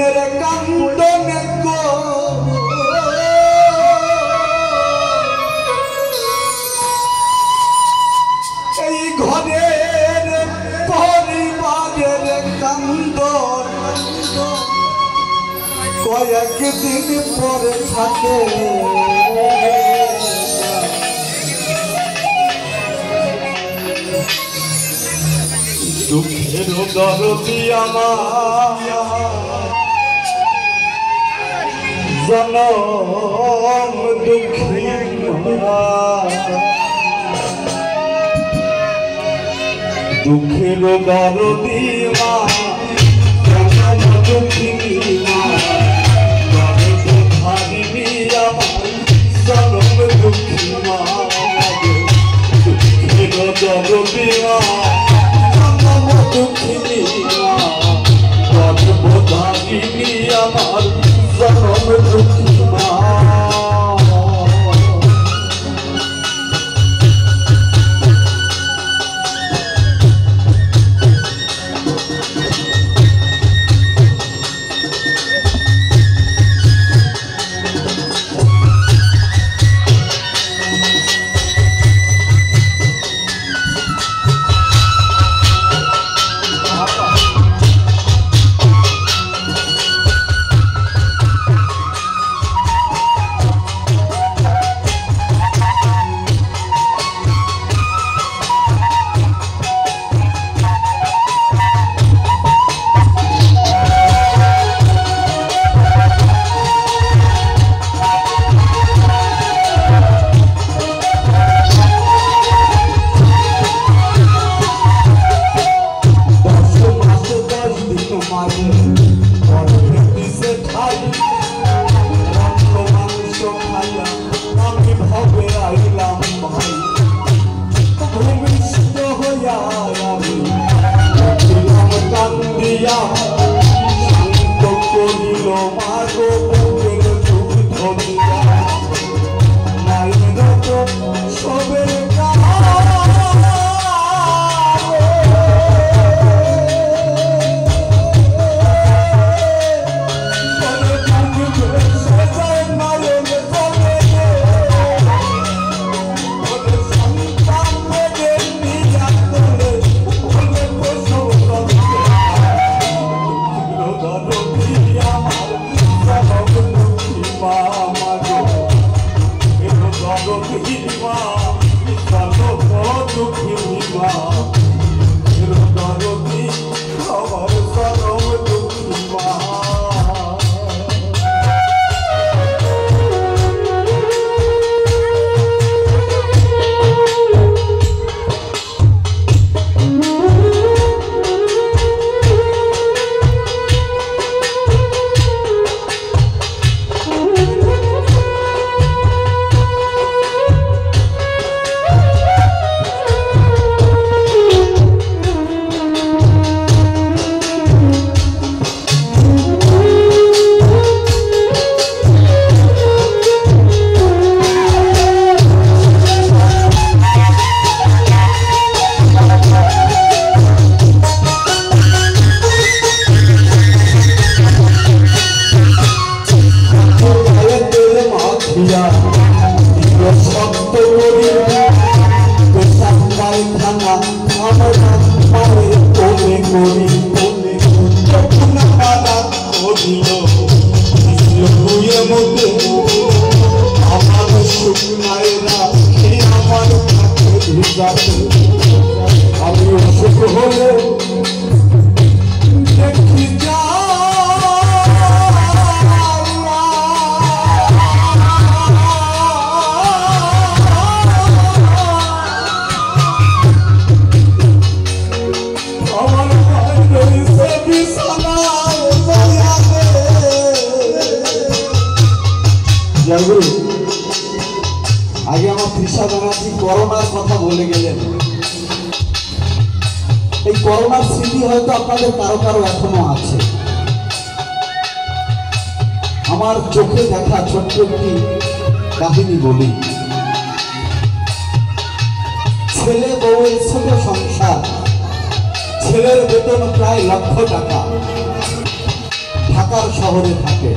মনের কান্দনে গো এই ঘরের পরিবারের কান্দন কয়েকদিন পরে থাকে দুঃখের দরদি আমার জনম দুঃখী দুঃখের দরদি মা জনম দুঃখী মা ভাবিনি আমার জনম দুঃখী মা দুঃখের দরদি মা দুঃখিনী গর্ভধারিণী আমার জনম দুঃখী মা আমি অসুখ হলে দেখি যা আগে আমার তৃষা ব্যানার্জি করোনার কথা বলে গেলেন। এই করোনার স্মৃতি হয়তো আপনাদের কারো কারো এখনো আছে। আমার চোখে দেখা ছোট্ট একটি কাহিনী বলি। ছেলে বউয়ের ছোট সংসার, ছেলের বেতন প্রায় 1,00,000 টাকা। ঢাকার শহরে থাকে।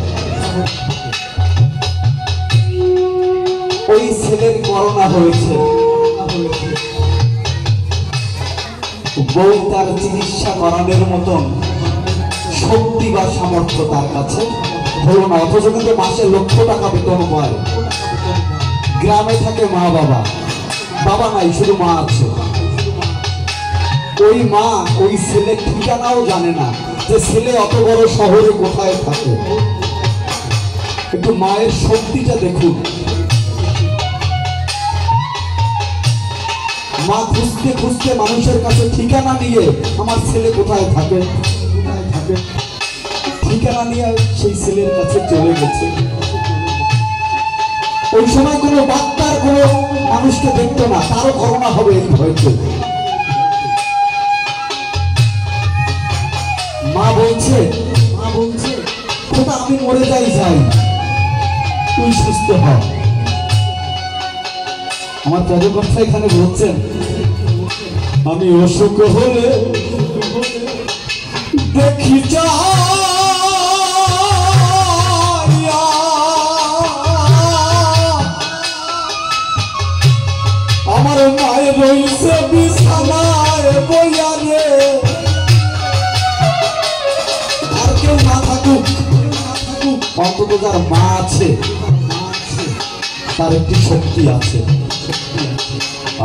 ওই ছেলের করোনা হয়েছে, বউ তার চিকিৎসা করানোর মতন শক্তি বা সামর্থ্য তার কাছে হলো না, অথচ কিন্তু মাসে লক্ষ টাকা বেতন পায়। গ্রামে থাকে মা বাবা, বাবা নাই, শুধু মা আছে। ওই মা ওই ছেলের ঠিকানাও জানে না যে ছেলে অত বড় শহরে কোথায় থাকে। একটু মায়ের শক্তিটা দেখুন। মা খুঁজতে খুঁজতে মানুষের কাছে ঠিকানা নিয়ে আমার ছেলে কোথায় থাকে ঠিকানা নিয়ে সেই ছেলের কাছে চলে গেছে। ওই সময় কোনো ডাক্তার কোনো মানুষকে দেখতো না, তারও করোনা হবে এই ভয়তে। মা বলছে খোদা আমি মরে যাই, তুই সুস্থ হ। আমার পদকর্তা এখানে বলছেন আমি অসুখ হলে দেখি আমার মায়ের রয়েছে বিছানায় বইয়া রে, আর কেউ না থাকুক, অন্তত যার মা আছে তার একটি শক্তি আছে।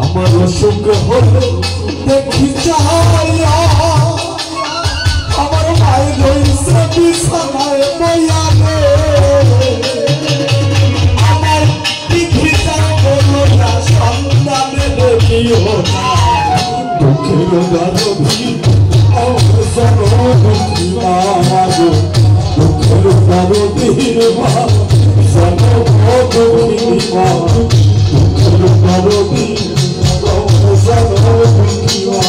আমার অসুখ হলে দেখি চাইয়া আমার মায়ের রয়েছে বিছানায় বইয়া রে, আমার পৃথিবীটা বলো না সন্তানে দেখিও না, দুঃখের দারবি আমার জনদুঃখী মা গো, দুঃখের দারবির মা জনদুঃখী মা, দুঃখের দারবি আমার জনদুঃখী মা।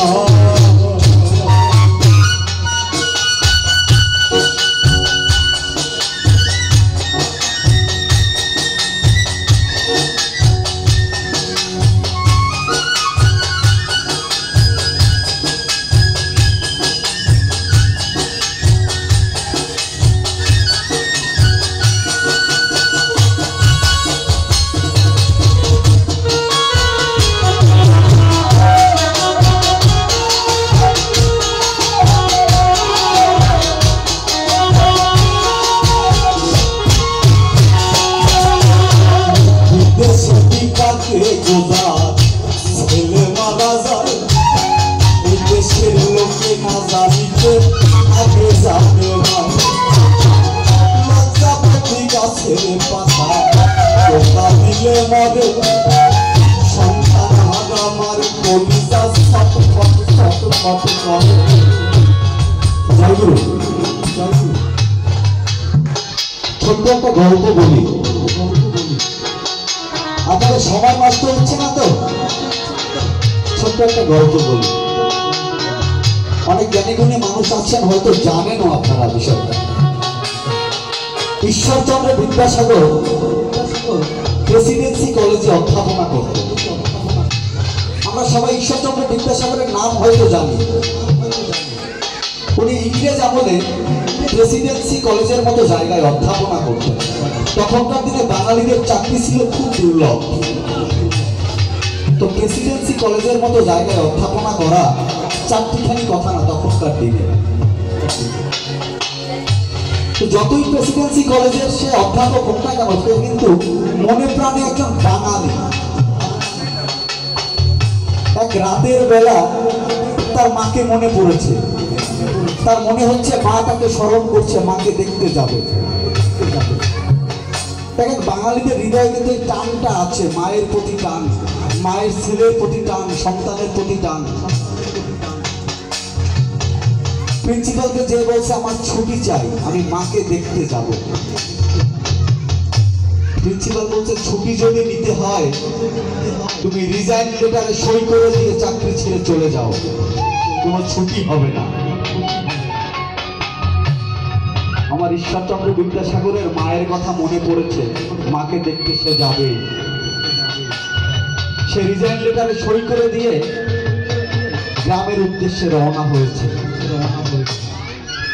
ছেলে মারা যায় এই দেশের লোকে না জানিতে আগে যাবে না, লজ্জাপতি গাছের পাতা টোকা দিলে মরে, সন্তান আমার কলিজা ছটফট ছটফট করে। ছোট্ট একটা গল্প বলি, আপনাদের সময় নষ্ট হচ্ছে না তো? ছোট্ট একটা গল্প বলি। অনেক জ্ঞানীগুণী মানুষ আছেন, হয়তো জানেনও আপনারা বিষয়টা। ঈশ্বরচন্দ্র বিদ্যাসাগর প্রেসিডেন্সি কলেজে অধ্যাপনা করতেন। আমরা সবাই ঈশ্বরচন্দ্র বিদ্যাসাগরের নাম হয়তো জানি। উনি ইংরেজ আমলে প্রেসিডেন্সি কলেজের মতো জায়গায় অধ্যাপনা করতেন। তখনকার দিনে বাঙালিদের চাকরি ছিল খুব দুর্লভ, তো প্রেসিডেন্সি কলেজের মতো জায়গায় অধ্যাপনা করা চারটিখানি কথা না তখনকার দিনে। তো যতই প্রেসিডেন্সি কলেজের সে অধ্যাপক হোক না কেন, সে কিন্তু মনে প্রাণে একজন বাঙালি। এক রাতের বেলা তার মাকে মনে পড়েছে, তার মনে হচ্ছে মা তাকে স্মরণ করছে, মাকে দেখতে যাবে। দেখেন বাঙালিদের হৃদয়ে কিন্তু এই টানটা আছে, মায়ের প্রতি টান, মায়ের ছেলের প্রতি টান, সন্তানের প্রতি টান। প্রিন্সিপালকে যে বলছে আমার ছুটি চাই, আমি মাকে দেখতে যাব। প্রিন্সিপাল বলছে ছুটি যদি নিতে হয় তুমি রিজাইন লেটারে সই করে দিয়ে চাকরি ছেড়ে চলে যাও, কোনো ছুটি হবে না। আমার ঈশ্বরচন্দ্র বিদ্যাসাগরের মায়ের কথা মনে পড়েছে, মাকে দেখতে সে যাবে। সে রিজাইন লেটারে সই করে দিয়ে গ্রামের উদ্দেশ্যে রওনা হয়েছে।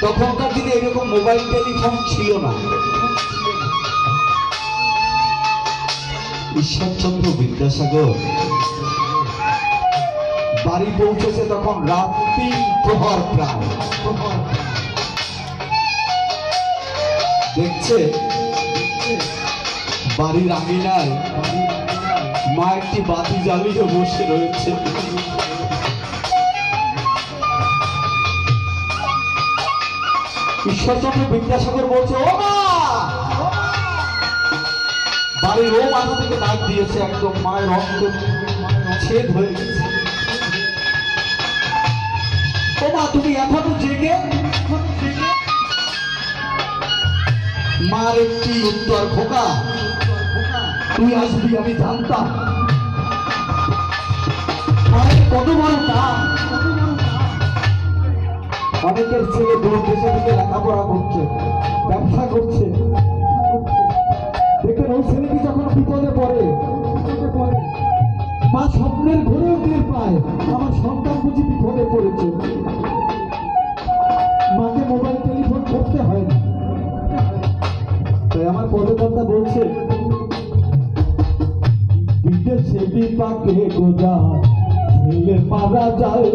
তখনকার দিনে এরকম মোবাইল টেলিফোন ছিল না। ঈশ্বরচন্দ্র বিদ্যাসাগর বাড়ি পৌঁছেছে তখন রাত ৩ প্রহর প্রায়। দেখছে বাড়ির আঙিনায় মা একটি বাতি জ্বালিয়ে বসে রয়েছে। ঈশ্বরচন্দ্র বিদ্যাসাগর বলছে, ও মা! বাড়ির ও মাথা থেকে ডাক দিয়েছে, একদম মায়ের অন্তর ছেদ হয়ে গেছে। ও মা, তুমি এখনো জেগে? মার একটি উত্তর, খোকা তুই আসবি আমি জানতাম। মায়ের কত বড় নাম! অনেকের ছেলে দূর দেশে থেকে লেখাপড়া করছে, ব্যবসা করছে। দেখবেন ওই ছেলেটি যখন বিপদে পড়ে মা স্বপ্নের ঘরেও টের পায় আমার সন্তান বুঝি বিপদে পড়েছে। মাকে মোবাইল টেলিফোন করতে হয় না। তাই আমার পদকর্তা বলছে, বিদেশে বিপাকে গোজা ছেলে মারা যায়,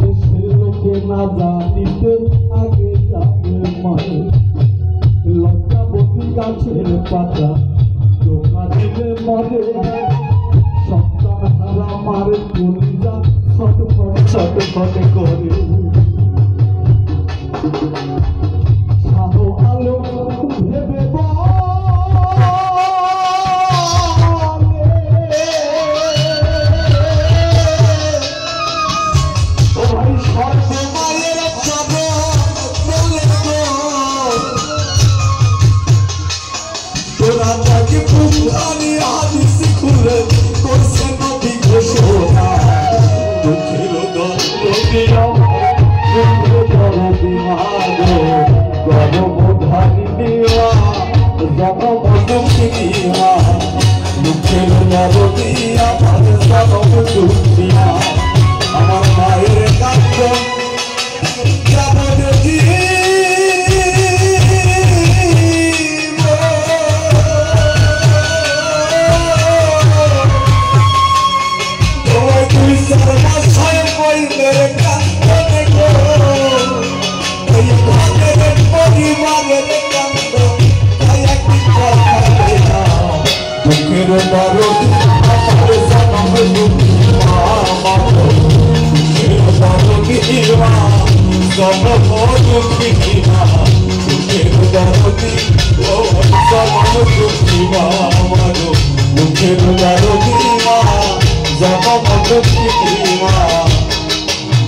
দেশের লোকে না জানিতে আগে যাবে মায়ে। লজ্জাবতী গাছের পাতা দোকা দিলে মরে, সন্তান হারা মারে কলিজা ছটফট ছটফট করে। শাহ আলম ভেবে আমার মায়ের কান্দ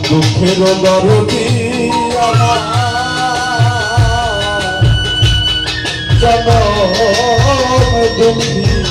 দুঃখের দরদি আমার জনম দুঃখী।